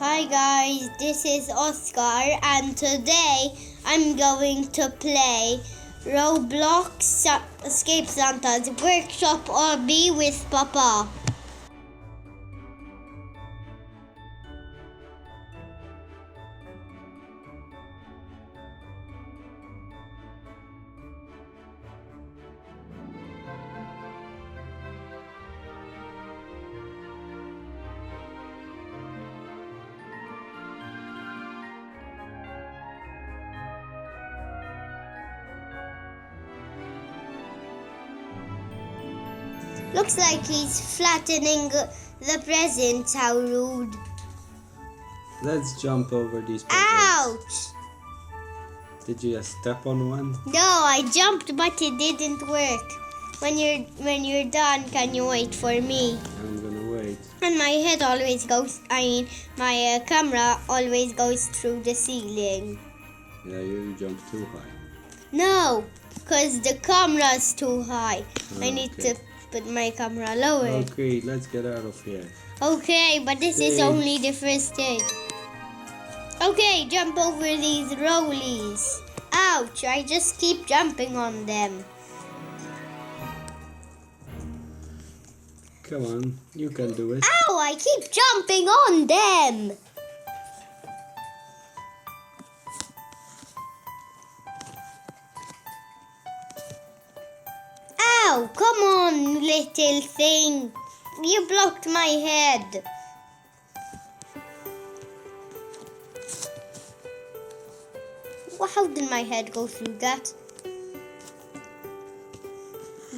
Hi guys, this is Oscar and today I'm going to play Roblox Escape Santa's Workshop Obby with Papa. Looks like he's flattening the presents. How rude. Let's jump over these presents. Ouch! Did you just step on one? No, I jumped but it didn't work. When you're done, can you wait for me? I'm gonna wait. And my head always goes, my camera always goes through the ceiling. Yeah, you jumped too high. No, because the camera's too high. I need Okay. to put my camera lower. Okay, let's get out of here. Okay, but this is Stage. only the first stage. Okay, jump over these rollies. Ouch, I just keep jumping on them. Come on, you can do it. Ow, I keep jumping on them. Ow, come on, little thing. You blocked my head. How did my head go through that?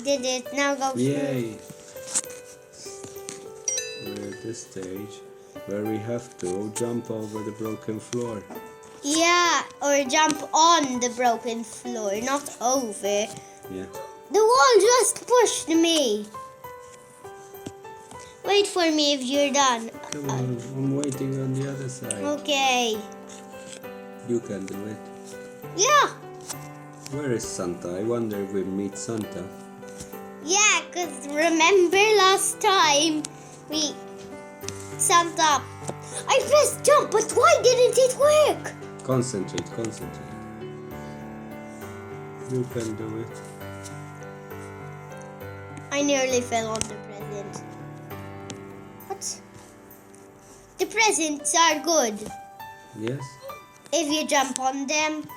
Did it now go Yay! We're at this stage where we have to jump over the broken floor. through? Yeah, or jump on the broken floor, not over. Yeah. The wall just pushed me. Wait for me if you're done. Come on, I'm waiting on the other side. Okay. You can do it. Yeah. Where is Santa? I wonder if we meet Santa. Yeah, because remember last time Santa, I pressed jump, but why didn't it work? Concentrate. You can do it. I nearly fell on the present. What? The presents are good Yes? if you jump on them,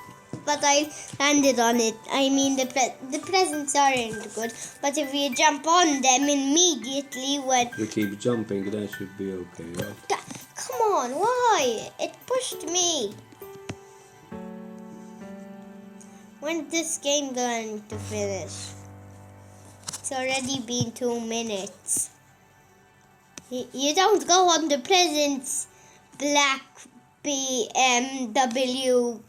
but I landed on it. I mean, the presents aren't good, but if you jump on them immediately when... We keep jumping, that should be okay, right? Come on, why? It pushed me. When's this game going to finish? It's already been 2 minutes. You don't go on the presents, black BMW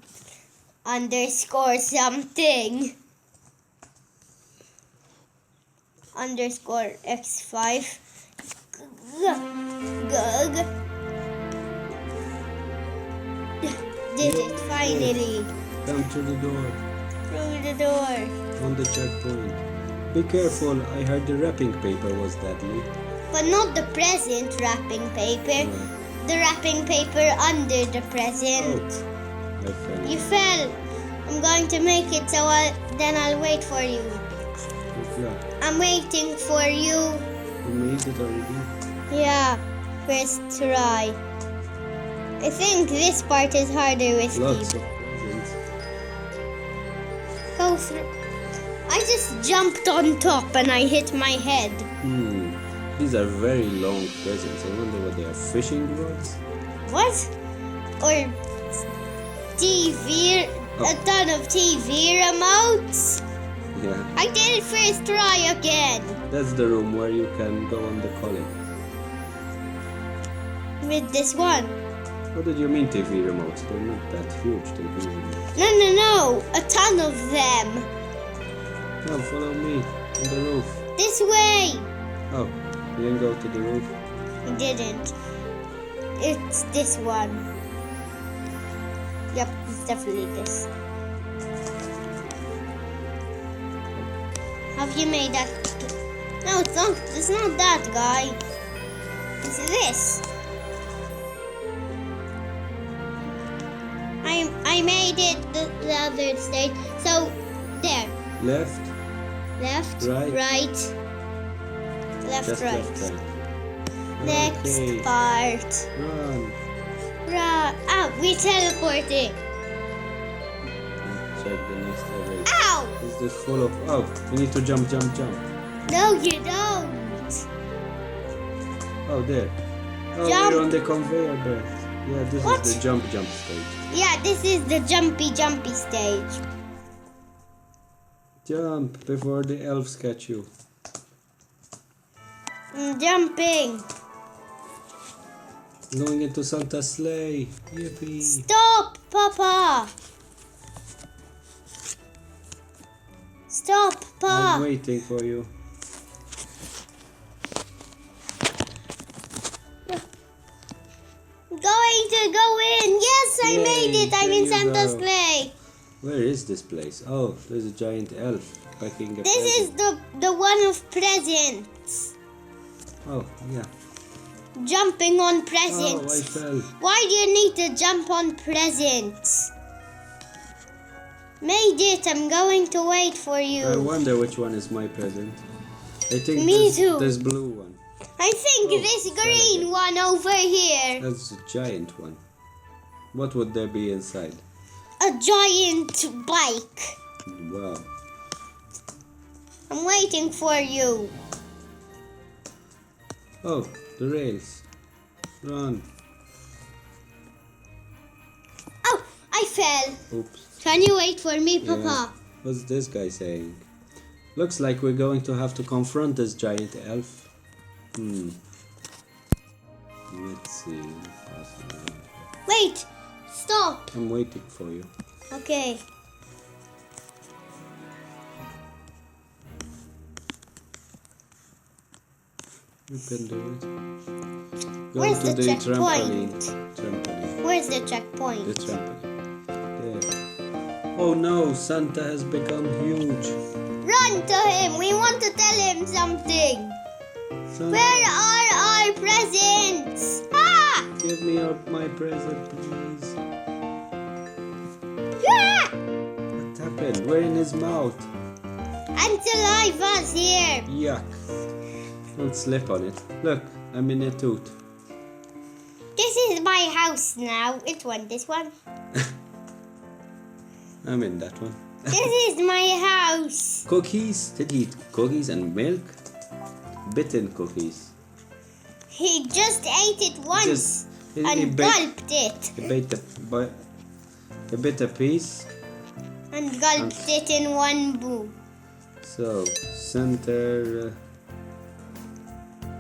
underscore something. Underscore X5. Did it finally. Come to the door. Through the door. On the checkpoint. Be careful, I heard the wrapping paper was deadly. But not the present wrapping paper. The wrapping paper under the present. Oh, I fell. You fell. I'm going to make it so then I'll wait for you. Good luck. I'm waiting for you. You made it already? Yeah, first try. I think this part is harder with Lots you. of presents. Go through. I just jumped on top and I hit my head. These are very long presents. I wonder what they are. Fishing rods? What? Or TV, a ton of TV remotes? Yeah. I did it first try again. That's the room where you can go on the collie. With this one. What did you mean TV remotes? They're not that huge, TV remotes. No. A ton of them. Come, follow me. On the roof. This way. Oh, you didn't go to the roof? I didn't. It's this one. Yep, it's definitely this. Have you made that? No, it's not. It's not that guy. It's this. I made it the other stage. So, there. Left. Left, Right. right. Left, Just right. left, right. Next Okay. part. Run. We teleported. Check the next area. Ow! Is this full of... Oh, we need to jump, jump, jump. No, you don't. Oh, there. Oh, Jump. we're on the conveyor belt. Yeah, this What? is the jump, jump stage. Yeah, this is the jumpy stage. Jump before the elves catch you. I'm jumping. Going into Santa's sleigh. Yippee. Stop, Papa. Stop, I'm Papa. waiting for you. Going to go in. Yes, I Yay, made it. I'm there in you Santa's go. sleigh. Where is this place? Oh, there's a giant elf packing a This is present. the one of presents. Oh, yeah. Jumping on Oh, I presents. fell. Why do you need to jump on presents? Made it. I'm going to wait for I you. wonder which one is my present. I think Me this, too. this blue one. I think Oh, this fell green again. one over here. That's a giant one. What would there be inside? A giant bike. Wow. I'm waiting for you. Oh, the rails. Run. Oh, I fell. Oops. Can you wait for me, Papa? Yeah. What's this guy saying? Looks like we're going to have to confront this giant elf. Let's see. Wait. Stop. I'm waiting for you. Okay. You can do it. Go Where's to the the checkpoint? trampoline. Where's the checkpoint? The trampoline. There. Oh no, Santa has become huge. Run to him. We want to tell him something. Santa, Where are our presents? Ah! give me my present, please. Ah! What happened? We're in his mouth. Until I was here. Yuck. Don't slip on it. Look, I'm in a tooth. This is my house now. Which one? This one? I'm in that one. This is my house. Cookies? Did he eat cookies and milk? Bitten cookies. He just ate it once He and bit, gulped it. he bit a piece. And gulped it in one boom. So, center.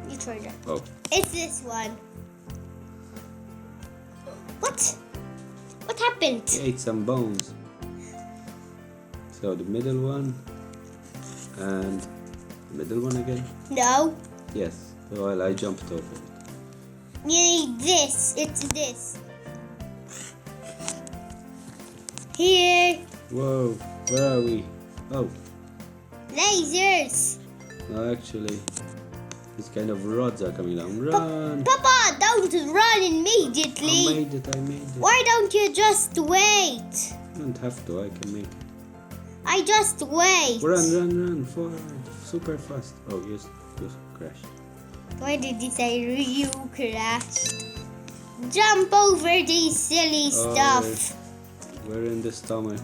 You tried it. Oh, It's this one. What? What happened? he ate some bones. So, the middle one. And the middle one again. No. Yes. Well, I jumped over it. You need this. It's this. Here. Whoa, where are we? Oh, Lasers. no, actually, these kind of rods are coming down. Run! Papa, don't run I immediately. made it, I made it. Why don't you just wait? I don't have to, I can make it. I just wait. Run, forward, super fast. Oh, you crashed. Why did you say you crashed? Jump over these silly Oh, stuff. We're in the stomach.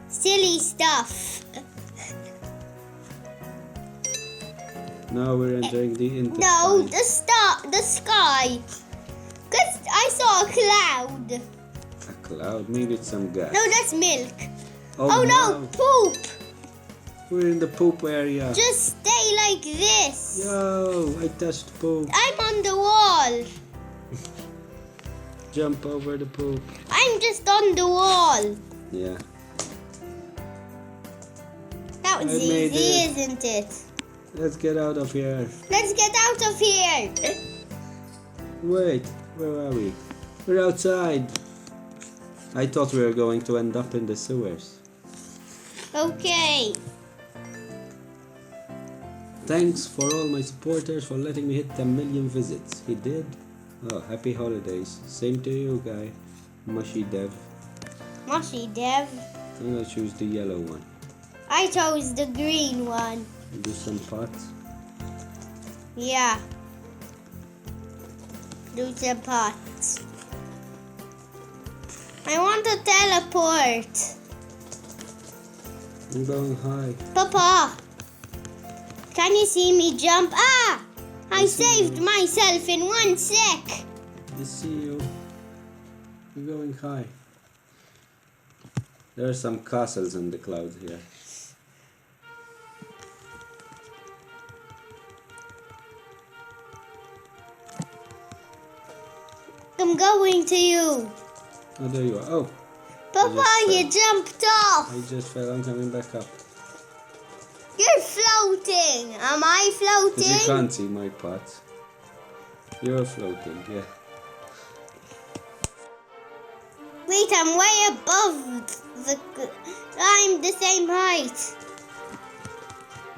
Silly stuff. Now we're entering the intestine. No, the sky. Cause I saw a cloud. A cloud, maybe it's some gas. No, that's milk. Oh, Oh no, poop. We're in the poop area. Just stay like this. Yo, I touched poop. I'm on the wall. Jump over the poop. I'm just on the wall. Yeah. That was I made easy, it. isn't it? Let's get out of here. Let's get out of here. Wait, where are we? We're outside. I thought we were going to end up in the sewers. Okay. Thanks for all my supporters for letting me hit 10 million visits. He did? Oh, happy holidays. Same to you, guy. Mushy Dev. Mushy Dev. I'm gonna choose the yellow one. I chose the green one. Do some pots. Yeah. Do some pots. I want to teleport. I'm going high. Papa, can you see me jump? Ah! I I see saved you. myself in 1 sec. I see you. You're going high. There are some castles in the clouds here. I'm going to you. Oh, there you are. Oh, Papa, just you jumped off. I just fell. I'm coming back up. You're floating. Am I Because you floating? can't see my pots. You're floating, yeah. Wait, I'm way above the... I'm the same height.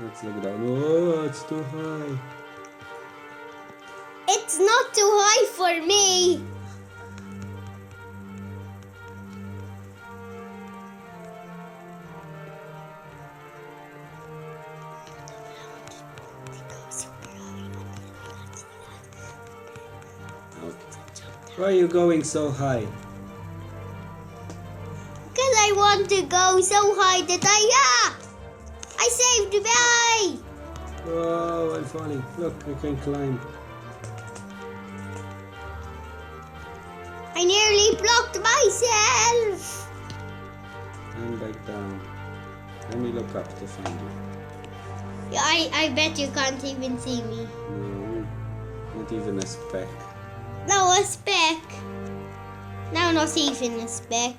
Let's look down. Oh, it's too high. It's not too high for me. Why are you going so high? Because I want to go so high that I saved the bay. Oh, I'm falling. Look, I can climb. I nearly blocked myself. I'm back down. Let me look up to find you. Yeah, I bet you can't even see me. No, not even a speck. No, a speck. No, not even a speck.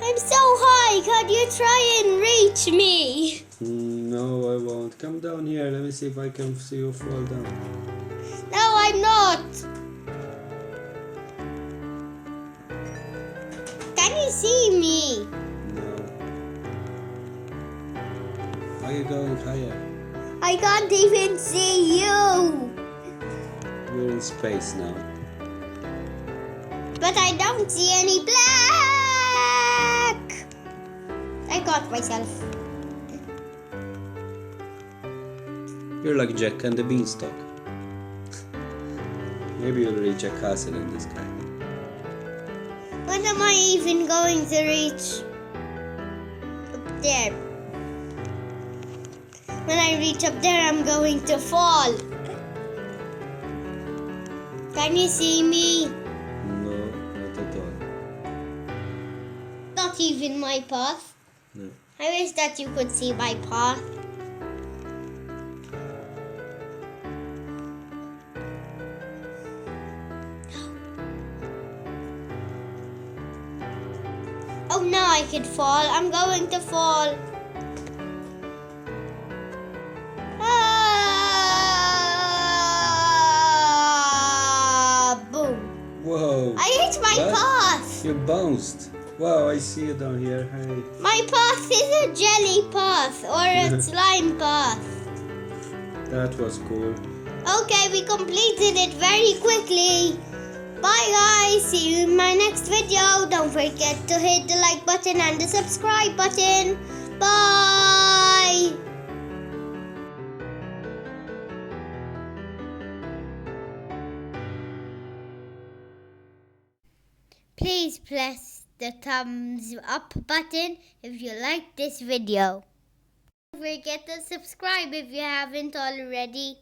I'm so high. Can you try and reach me? No, I won't. Come down here. Let me see if I can see you fall down. No, I'm not. Can you see me? No. Why are you going higher? I can't even see you. We're in space now. But I don't see any black. I got myself. You're like Jack and the Beanstalk. Maybe you'll reach a castle in the sky. When am I even going to reach up there? When I reach up there, I'm going to fall. Can you see me? No, not at all. Not even my path. No. I wish that you could see my path. Oh, now I could fall. I'm going to fall. Ah, boom. Whoa! I hit my What? path. You bounced. Wow, I see you down here. Hey. My path is a jelly path or a slime path. That was cool. Okay, we completed it very quickly. Bye guys, see you in my next video. Don't forget to hit the like button and the subscribe button. Bye. Please press the thumbs up button if you like this video. Don't forget to subscribe if you haven't already.